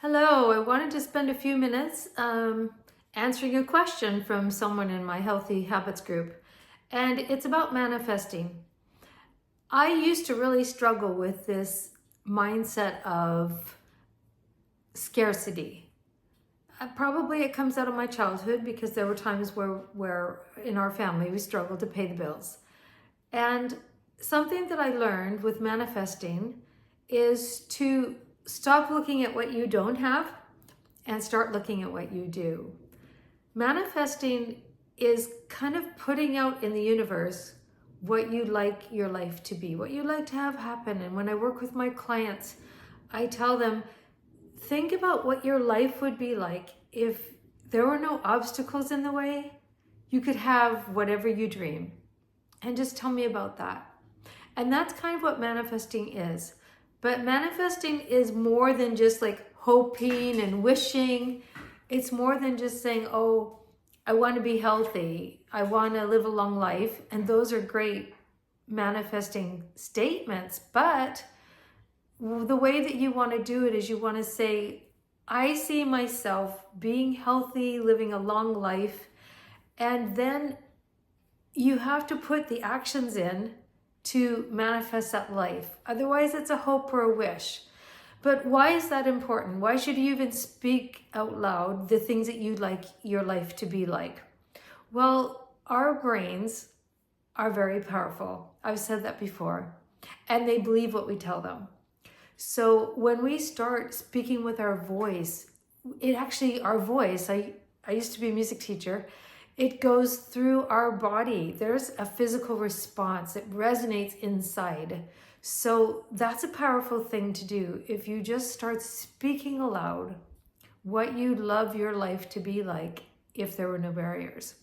Hello, I wanted to spend a few minutes answering a question from someone in my Healthy Habits group, and it's about manifesting. I used to really struggle with this mindset of scarcity. Probably it comes out of my childhood because there were times where in our family we struggled to pay the bills. And something that I learned with manifesting is to stop looking at what you don't have and start looking at what you do. Manifesting is kind of putting out in the universe what you'd like your life to be, what you'd like to have happen. And when I work with my clients, I tell them, think about what your life would be like if there were no obstacles in the way. You could have whatever you dream. And just tell me about that. And that's kind of what manifesting is. But manifesting is more than just like hoping and wishing. It's more than just saying, oh, I want to be healthy. I want to live a long life. And those are great manifesting statements. But the way that you want to do it is you want to say, I see myself being healthy, living a long life. And then you have to put the actions in to manifest that life. Otherwise, it's a hope or a wish. But why is that important? Why should you even speak out loud the things that you'd like your life to be like? Well, our brains are very powerful. I've said that before. And they believe what we tell them. So when we start speaking with our voice, our voice, I used to be a music teacher, it goes through our body. There's a physical response. It resonates inside. So that's a powerful thing to do. If you just start speaking aloud what you'd love your life to be like if there were no barriers.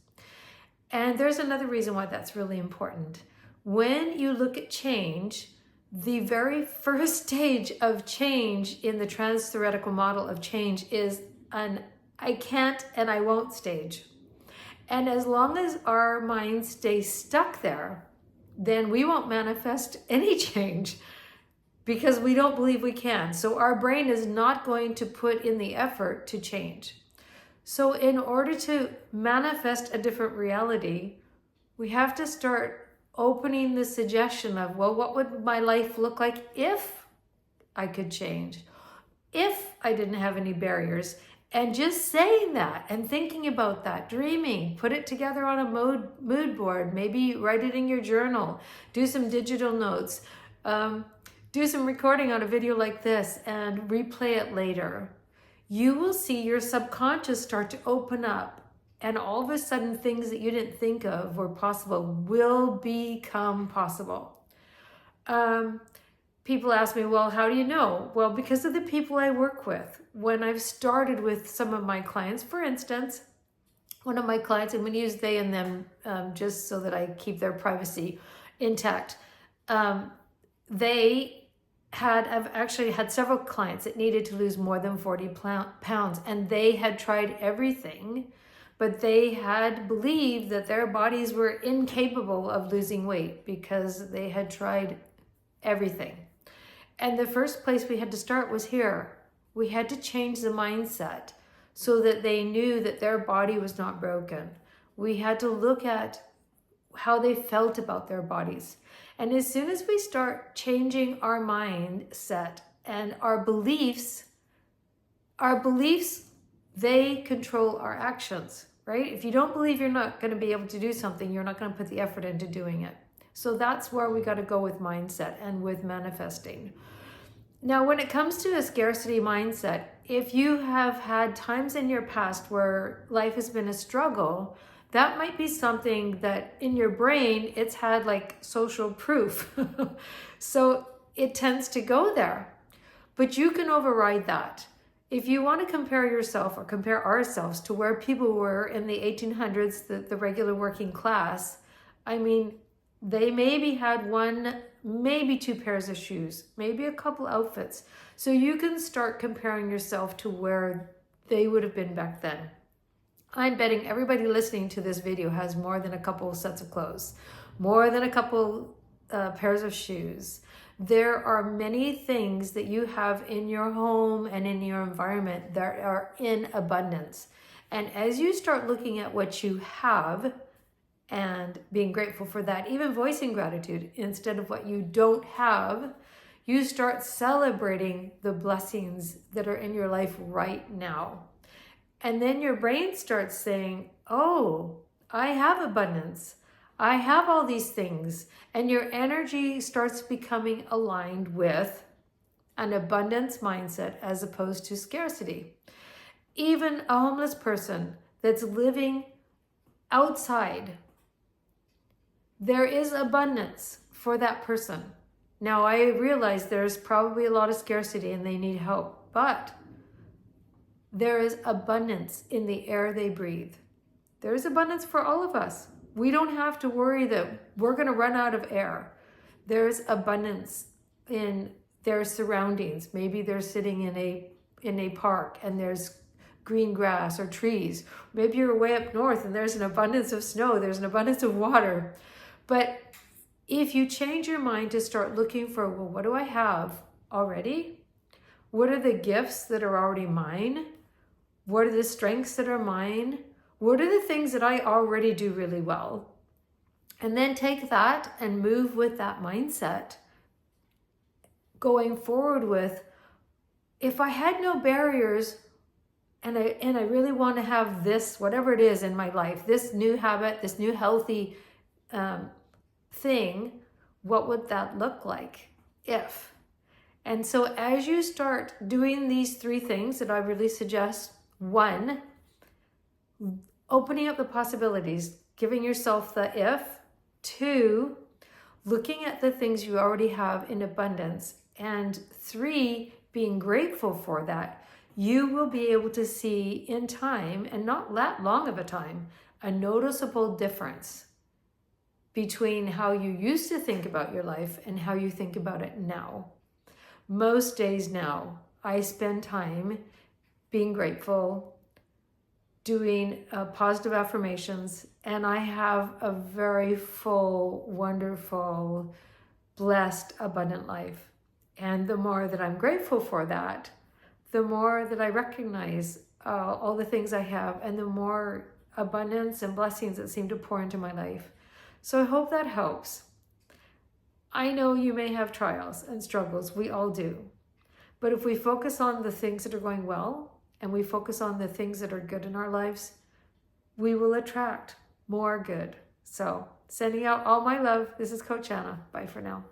And there's another reason why that's really important. When you look at change, the very first stage of change in the trans-theoretical model of change is an I can't and I won't stage. And as long as our minds stay stuck there, then we won't manifest any change because we don't believe we can. So our brain is not going to put in the effort to change. So in order to manifest a different reality, we have to start opening the suggestion of, well, what would my life look like if I could change? If I didn't have any barriers? And just saying that and thinking about that, dreaming, put it together on a mood board, maybe write it in your journal, do some digital notes, do some recording on a video like this and replay it later. You will see your subconscious start to open up, and all of a sudden things that you didn't think of were possible will become possible. People ask me, well, how do you know? Well, because of the people I work with. When I've started with some of my clients, for instance, one of my clients, I'm going to use they and them just so that I keep their privacy intact. I've actually had several clients that needed to lose more than 40 pounds, and they had tried everything, but they had believed that their bodies were incapable of losing weight because they had tried everything. And the first place we had to start was here. We had to change the mindset so that they knew that their body was not broken. We had to look at how they felt about their bodies. And as soon as we start changing our mindset and our beliefs, they control our actions, right? If you don't believe you're not going to be able to do something, you're not going to put the effort into doing it. So that's where we got to go with mindset and with manifesting. Now, when it comes to a scarcity mindset, if you have had times in your past where life has been a struggle, that might be something that in your brain, it's had like social proof. So it tends to go there. But you can override that. If you want to compare yourself or compare ourselves to where people were in the 1800s, the regular working class, I mean, they maybe had one, maybe two pairs of shoes, maybe a couple outfits. So you can start comparing yourself to where they would have been back then. I'm betting everybody listening to this video has more than a couple sets of clothes, more than a couple pairs of shoes. There are many things that you have in your home and in your environment that are in abundance. And as you start looking at what you have and being grateful for that, even voicing gratitude instead of what you don't have, you start celebrating the blessings that are in your life right now. And then your brain starts saying, oh, I have abundance. I have all these things. And your energy starts becoming aligned with an abundance mindset as opposed to scarcity. Even a homeless person that's living outside, there is abundance for that person. Now, I realize there's probably a lot of scarcity and they need help, but there is abundance in the air they breathe. There is abundance for all of us. We don't have to worry that we're going to run out of air. There's abundance in their surroundings. Maybe they're sitting in a park and there's green grass or trees. Maybe you're way up north and there's an abundance of snow. There's an abundance of water. But if you change your mind to start looking for, well, what do I have already? What are the gifts that are already mine? What are the strengths that are mine? What are the things that I already do really well? And then take that and move with that mindset. Going forward with, if I had no barriers and I really want to have this, whatever it is in my life, this new habit, this new healthy thing, what would that look like if? And so as you start doing these three things that I really suggest, one, opening up the possibilities, giving yourself the if. Two, looking at the things you already have in abundance. And three, being grateful for that. You will be able to see in time, and not that long of a time, a noticeable difference between how you used to think about your life and how you think about it now. Most days now, I spend time being grateful, doing positive affirmations, and I have a very full, wonderful, blessed, abundant life. And the more that I'm grateful for that, the more that I recognize all the things I have and the more abundance and blessings that seem to pour into my life. So I hope that helps. I know you may have trials and struggles. We all do. But if we focus on the things that are going well and we focus on the things that are good in our lives, we will attract more good. So sending out all my love. This is Coach Anna. Bye for now.